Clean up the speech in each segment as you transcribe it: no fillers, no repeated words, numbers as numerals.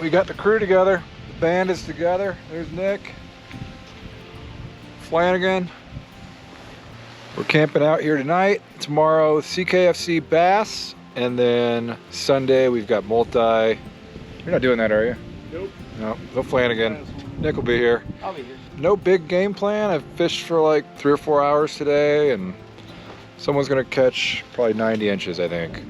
we got the crew together. The band is together. There's Nick, Flanagan. We're camping out here tonight. Tomorrow, CKFC bass. And then Sunday, we've got multi. You're not doing that, are you? Nope. No Flanagan. Nick will be here. I'll be here. No big game plan. I've fished for like 3 or 4 hours today, and someone's gonna catch probably 90 inches, I think.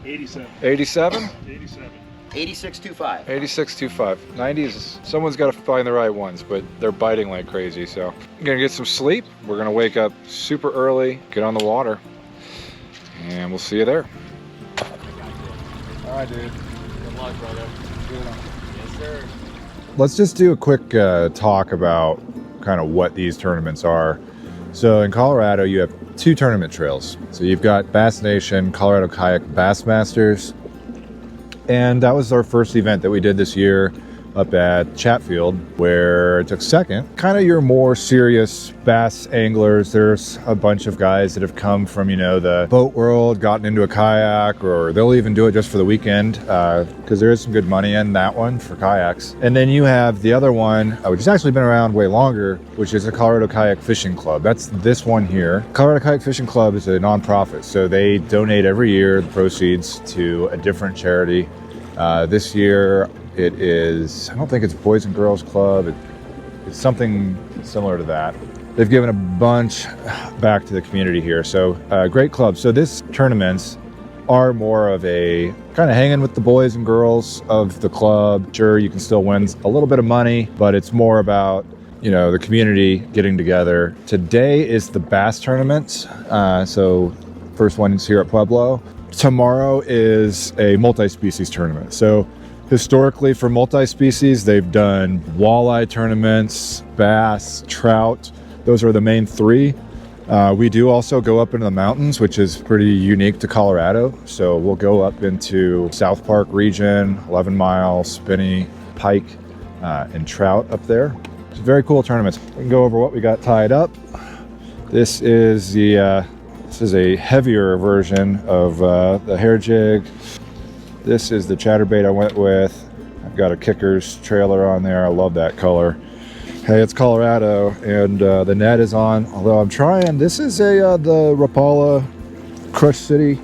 87. 87? 87. 86.25. 86.25. 90s, someone's got to find the right ones, but they're biting like crazy. So I'm gonna get some sleep. We're gonna wake up super early, get on the water, and we'll see you there. All right, dude. Good luck, brother. Yes, sir. Let's just do a quick talk about kind of what these tournaments are. So in Colorado, you have 2 tournament trails. So you've got Bass Nation, Colorado Kayak Bassmasters. And that was our first event that we did this year up at Chatfield, where it took second. Kind of your more serious bass anglers. There's a bunch of guys that have come from, you know, the boat world, gotten into a kayak, or they'll even do it just for the weekend, because there is some good money in that one for kayaks. And then you have the other one, which has actually been around way longer, which is the Colorado Kayak Fishing Club. That's this one here. Colorado Kayak Fishing Club is a nonprofit, so they donate every year the proceeds to a different charity. This year it is, I don't think it's Boys and Girls Club, it's something similar to that. They've given a bunch back to the community here, so great club. So this tournaments are more of a kind of hanging with the boys and girls of the club. Sure, you can still win a little bit of money, but it's more about, you know, the community getting together. Today is the bass tournament, so first one is here at Pueblo. Tomorrow is a multi-species tournament. So historically for multi-species, they've done walleye tournaments, bass, trout. Those are the main 3. We do also go up into the mountains, which is pretty unique to Colorado. So we'll go up into South Park region, 11 Mile, Spinney, pike, and trout up there. It's very cool tournaments. We can go over what we got tied up. This is a heavier version of the hair jig. This is the chatterbait I went with. I've got a Kickers trailer on there. I love that color. Hey, it's Colorado, and the net is on. Although I'm trying, this is the Rapala Crush City.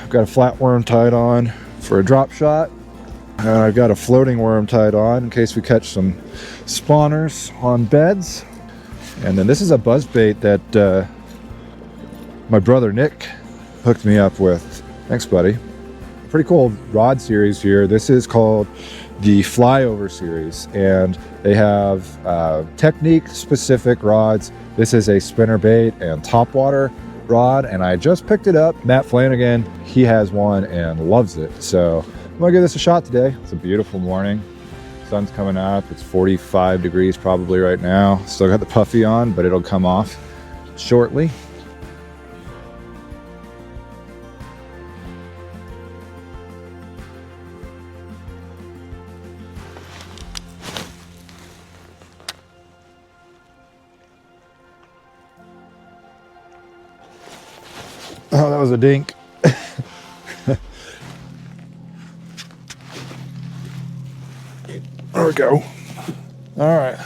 I've got a flatworm tied on for a drop shot, and I've got a floating worm tied on in case we catch some spawners on beds. And then this is a buzzbait that my brother Nick hooked me up with. Thanks, buddy. Pretty cool rod series here. This is called the Flyover series, and they have technique specific rods. This is a spinner bait and topwater rod, and I just picked it up. Matt Flanagan, he has one and loves it. So I'm gonna give this a shot today. It's a beautiful morning. Sun's coming up. It's 45 degrees probably right now. Still got the puffy on, but it'll come off shortly. Oh, that was a dink. There we go. All right.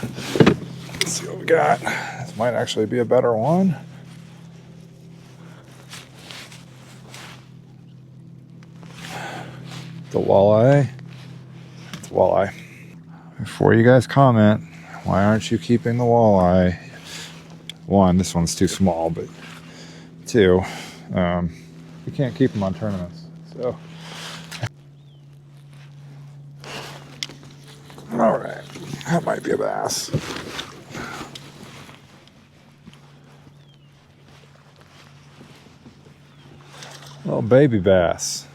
Let's see what we got. This might actually be a better one. The walleye. It's walleye. Before you guys comment, why aren't you keeping the walleye? 1, this one's too small, but 2, we can't keep them on tournaments. So, all right, that might be a bass. Little baby bass.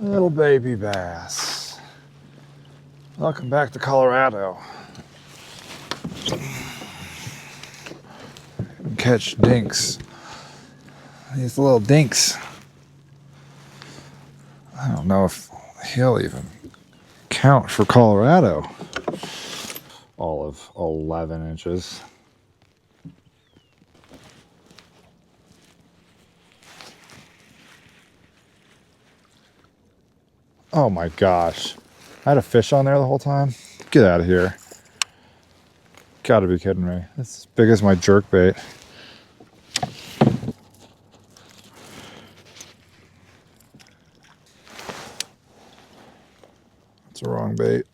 Little baby bass. Welcome back to Colorado. Catch dinks. These little dinks. I don't know if he'll even count for Colorado. All of 11 inches. Oh my gosh. I had a fish on there the whole time. Get out of here. Gotta be kidding me. It's as big as my jerk bait. It's a wrong bait.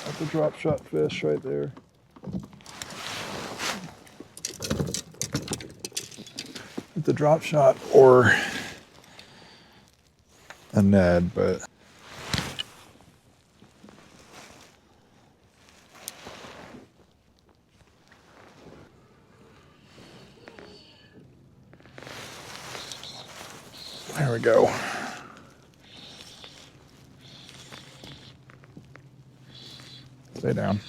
That's a drop shot fish right there. It's a drop shot or a Ned, but there we go. Stay down.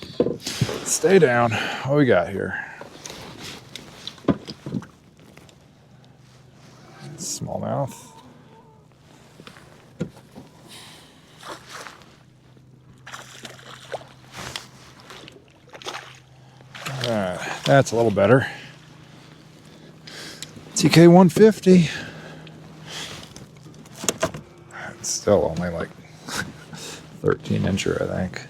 Stay down. What we got here? Smallmouth. All right, that's a little better. TK 150. It's still only like 13 incher, I think.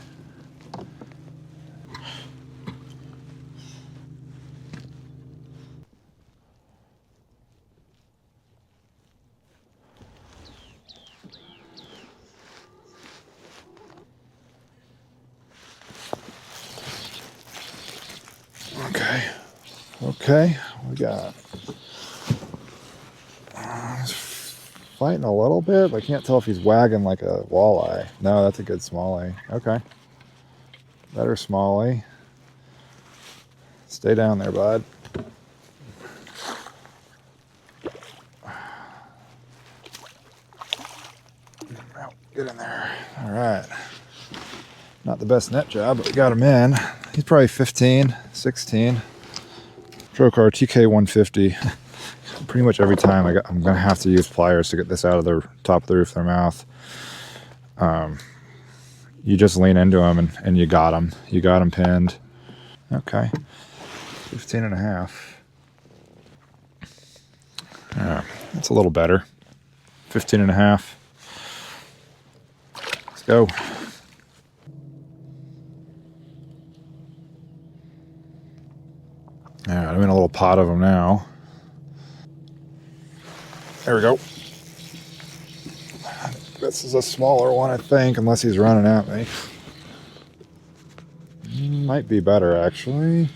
Okay, we got he's fighting a little bit, but I can't tell if he's wagging like a walleye. No, that's a good smallie. Okay, better smallie. Stay down there, bud. Get in there. All right. Not the best net job, but we got him in. He's probably 15, 16. Trokar TK 150. Pretty much every time I'm going to have to use pliers to get this out of the top of the roof of their mouth. You just lean into them and you got them. You got them pinned. Okay. 15 and a half. That's a little better. 15 and a half. Let's go. All right, I'm in a little pot of them now. There we go. This is a smaller one, I think, unless he's running at me. Might be better, actually.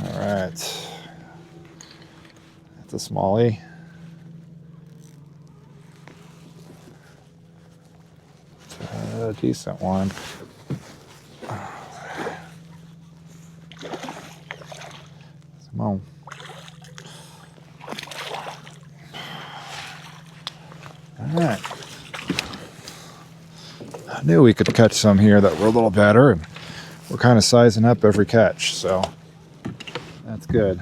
All right. That's a smallie. It's a decent one. Come on. All right. I knew we could catch some here that were a little better, and we're kind of sizing up every catch, so that's good.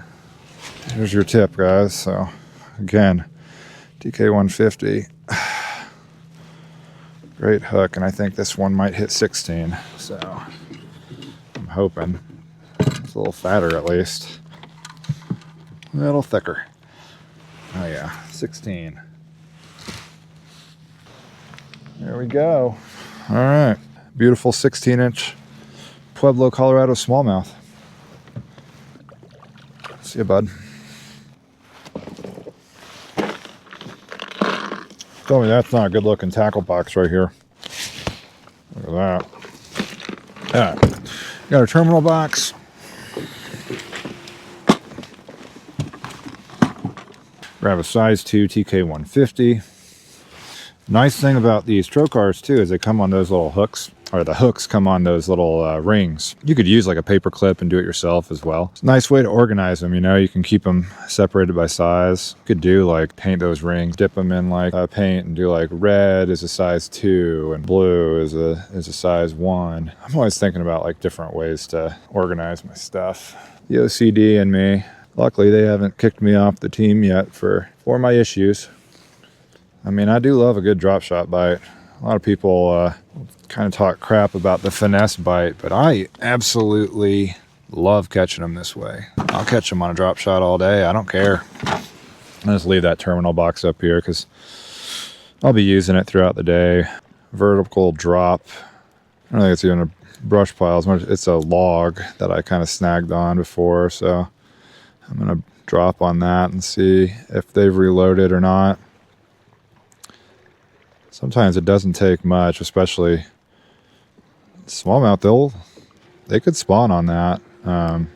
Here's your tip, guys. So again, TK 150. Great hook, and I think this one might hit 16, so I'm hoping. It's a little fatter at least. A little thicker. Oh yeah, 16. There we go. All right, beautiful 16-inch Pueblo, Colorado smallmouth. See you, bud. Tell me that's not a good looking tackle box right here. Look at that. Yeah. Got our terminal box. Grab a size 2 TK 150. Nice thing about these Trokars too is they come on those little hooks, or the hooks come on those little rings. You could use like a paper clip and do it yourself as well. It's a nice way to organize them, you know. You can keep them separated by size. You could do like paint those rings, dip them in like paint and do like red is a size 2 and blue is a size 1. I'm always thinking about like different ways to organize my stuff. The OCD in me. Luckily, they haven't kicked me off the team yet for my issues. I mean, I do love a good drop shot bite. A lot of people kind of talk crap about the finesse bite, but I absolutely love catching them this way. I'll catch them on a drop shot all day. I don't care. I'll just leave that terminal box up here because I'll be using it throughout the day. Vertical drop. I don't think it's even a brush pile as much. It's a log that I kind of snagged on before, so I'm gonna drop on that and see if they've reloaded or not. Sometimes it doesn't take much, especially smallmouth. They could spawn on that, and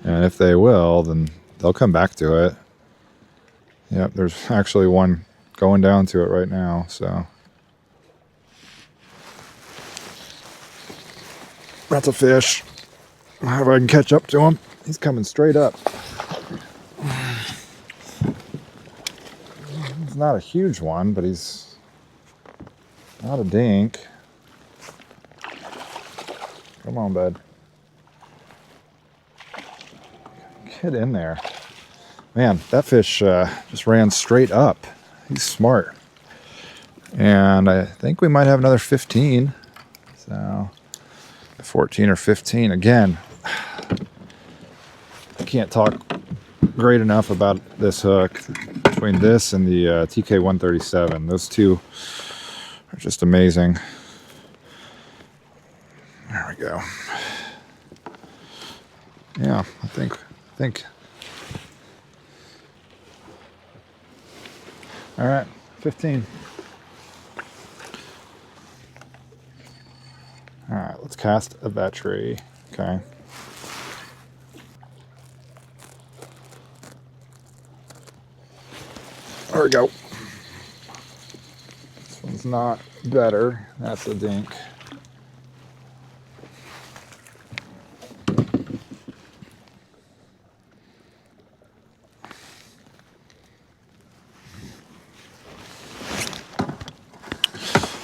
if they will, then they'll come back to it. Yep, there's actually one going down to it right now, so. That's a fish. If I can catch up to him. He's coming straight up. He's not a huge one, but he's not a dink. Come on, bud. Get in there. Man, that fish just ran straight up. He's smart. And I think we might have another 15. So 14 or 15. Again, I can't talk great enough about this hook. Between this and the TK137, those two are just amazing. There we go. Yeah, I think. All right, 15. All right, let's cast a battery. Okay. There we go. This one's not better. That's a dink.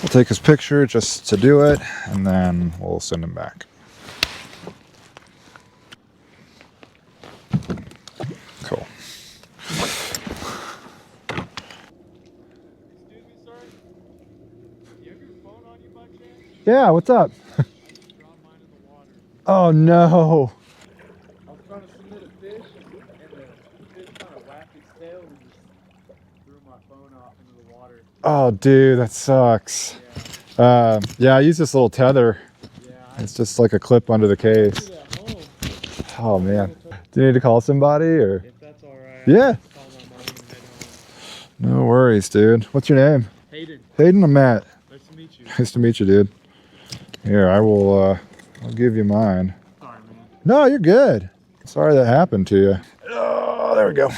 We'll take his picture just to do it, and then we'll send him back. Cool. Yeah, what's up? Oh no. I was trying to submit a fish, and the fish kind of whacked its tail and just threw my phone off into the water. Oh dude, that sucks. Yeah, I use this little tether. Yeah, It's just like a clip under the case. Oh man. Do you need to call somebody or? if that's all right. Yeah. I'll call my mom and head home. No worries, dude. What's your name? Hayden, Hayden or Matt? nice to meet you. Nice to meet you, dude. Here, I'll give you mine. Sorry, man. No, you're good. Sorry that happened to you. Oh, there we go.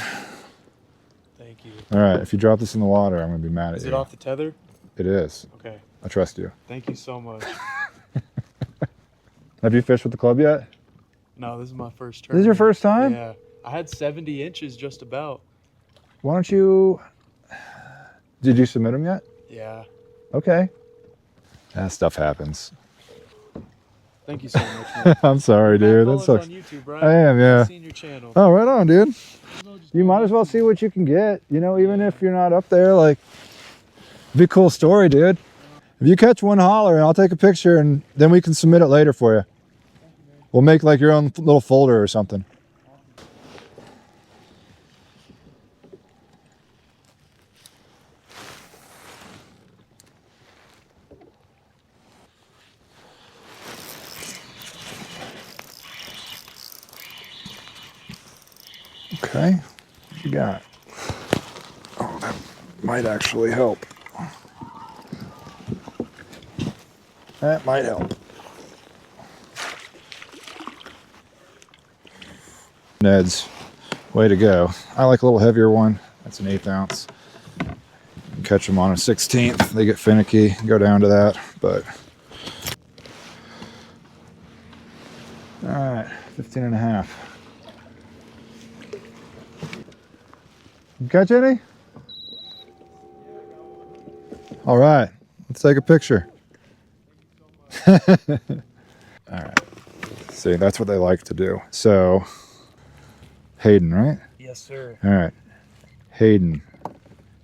Thank you. All right, if you drop this in the water, I'm gonna be mad at Is you. it off the tether? It is. Okay. I trust you. Thank you so much. Have you fished with the club yet? No, this is my first This is your tournament. first time? Yeah. I had 70 inches just about. Why don't you? Did you submit them yet? Yeah. Okay. That stuff happens. Thank you so much, man. I'm sorry, dude. That Matt sucks. Collins on YouTube, Brian. I am, yeah. I've seen your channel. Oh, right on, dude. You might as well see what you can get. You know, even if you're not up there, like, be a cool story, dude. If you catch one, holler, and I'll take a picture, and then we can submit it later for you. We'll make like your own little folder or something. Okay, what you got? Oh, that might actually help. That might help. Ned's, way to go. I like a little heavier one. That's an 1/8 ounce. You can catch them on a 16th. They get finicky, go down to that, but. All right, 15.5. You catch any? All right, let's take a picture. All right. See, that's what they like to do. So, Hayden, right? Yes, sir. All right. Hayden.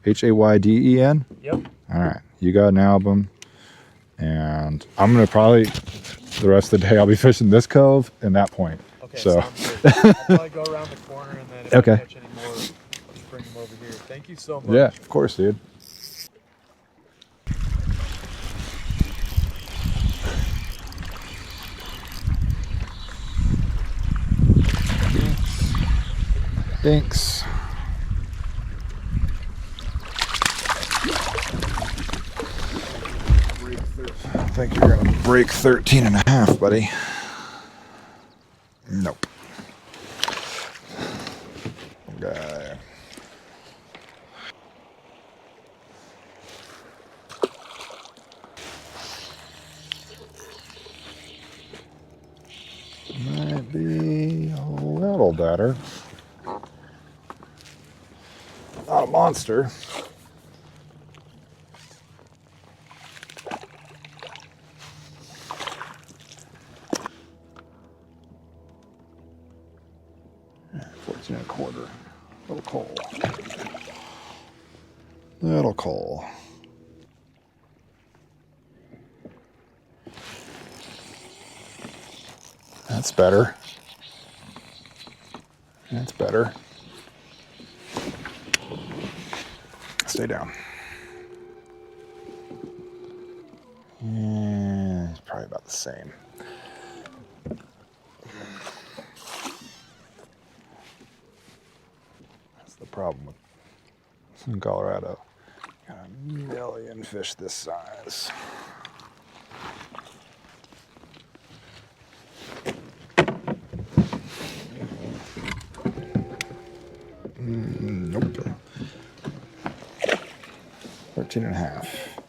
Hayden? Yep. All right. You got an album. And I'm going to probably, the rest of the day, I'll be fishing this cove and that point. Okay, So. sounds good. I'll probably go around the corner and then if Okay. I catch any more, I'll just bring Thank you so much. Yeah, of course, dude. Thanks. I think you're gonna break 13 and a half, buddy. Nope. Okay. Might be a little better. Not a monster. Yeah, 14 and a quarter. Little coal. Little coal. That's better. That's better. Stay down. Yeah, it's probably about the same. That's the problem with in Colorado. Got a million fish this size. Nope. 13 and a half.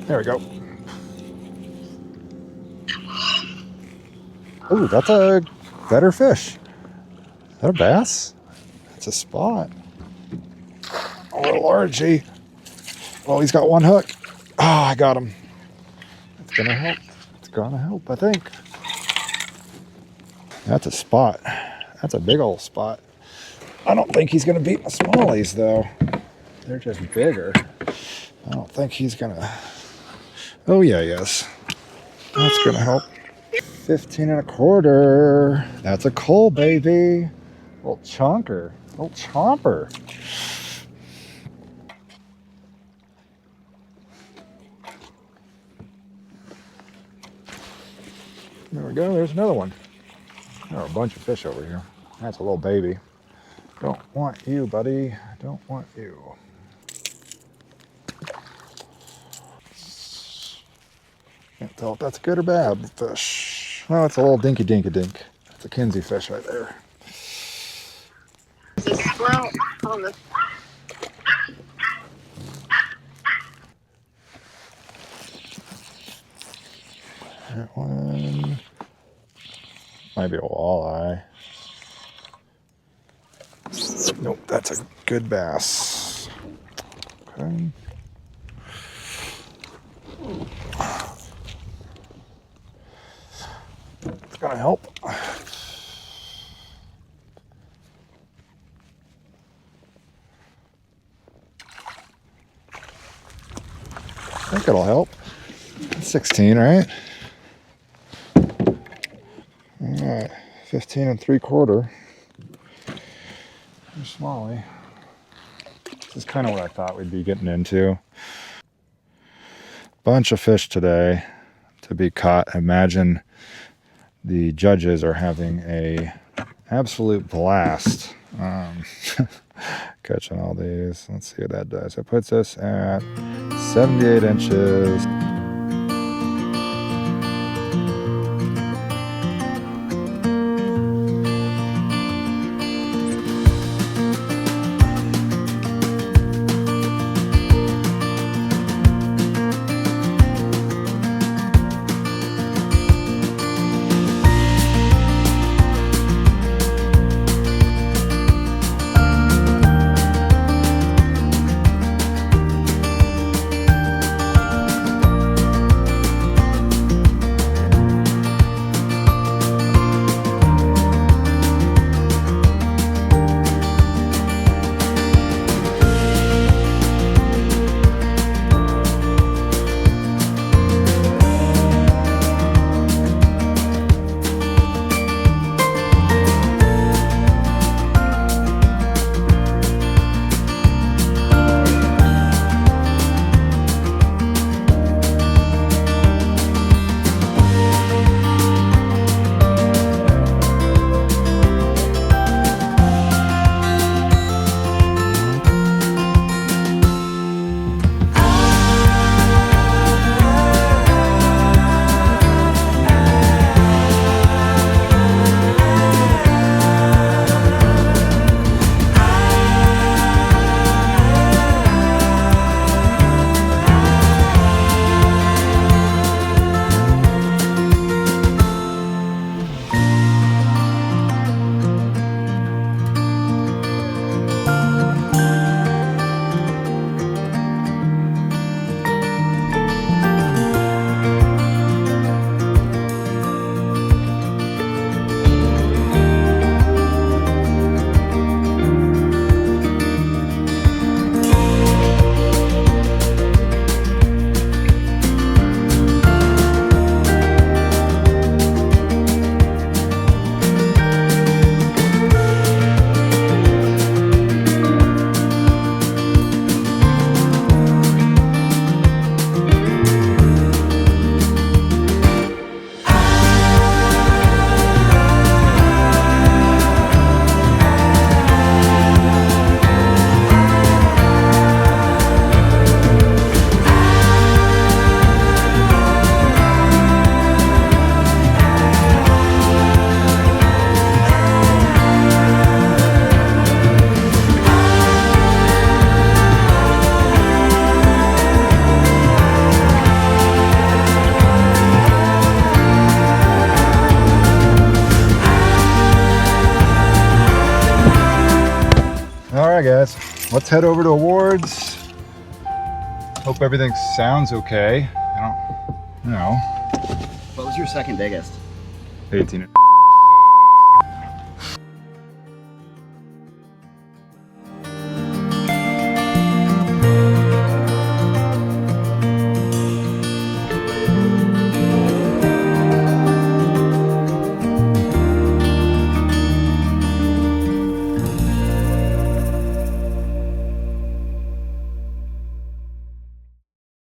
There we go. Ooh, that's a better fish. Is that a bass? It's a spot. Oh, a largie. Oh, he's got one hook. Oh, I got him. It's gonna help. It's gonna help, I think. That's a spot. That's a big old spot. I don't think he's gonna beat my smallies though. They're just bigger. I don't think he's gonna. Oh yeah, yes. That's gonna help. 15 and a quarter. That's a coal, baby. Little chonker. Little chomper. There we go. There's another one. There are a bunch of fish over here. That's a little baby. Don't want you, buddy. Don't want you. Can't tell if that's good or bad fish. Well, it's a little dinky dink. It's a Kinsey fish right there. There's a squirrel on the. That one might be a walleye. Nope, that's a good bass. Okay. It's gonna help. I think it'll help. 16, right? All right, 15 and 3/4. Smallie. This is kind of what I thought we'd be getting into. Bunch of fish today to be caught. Imagine the judges are having a absolute blast catching all these. Let's see what that does. It puts us at 78 inches. let's head over to awards. Hope everything sounds okay. I don't know. What was your second biggest? 18.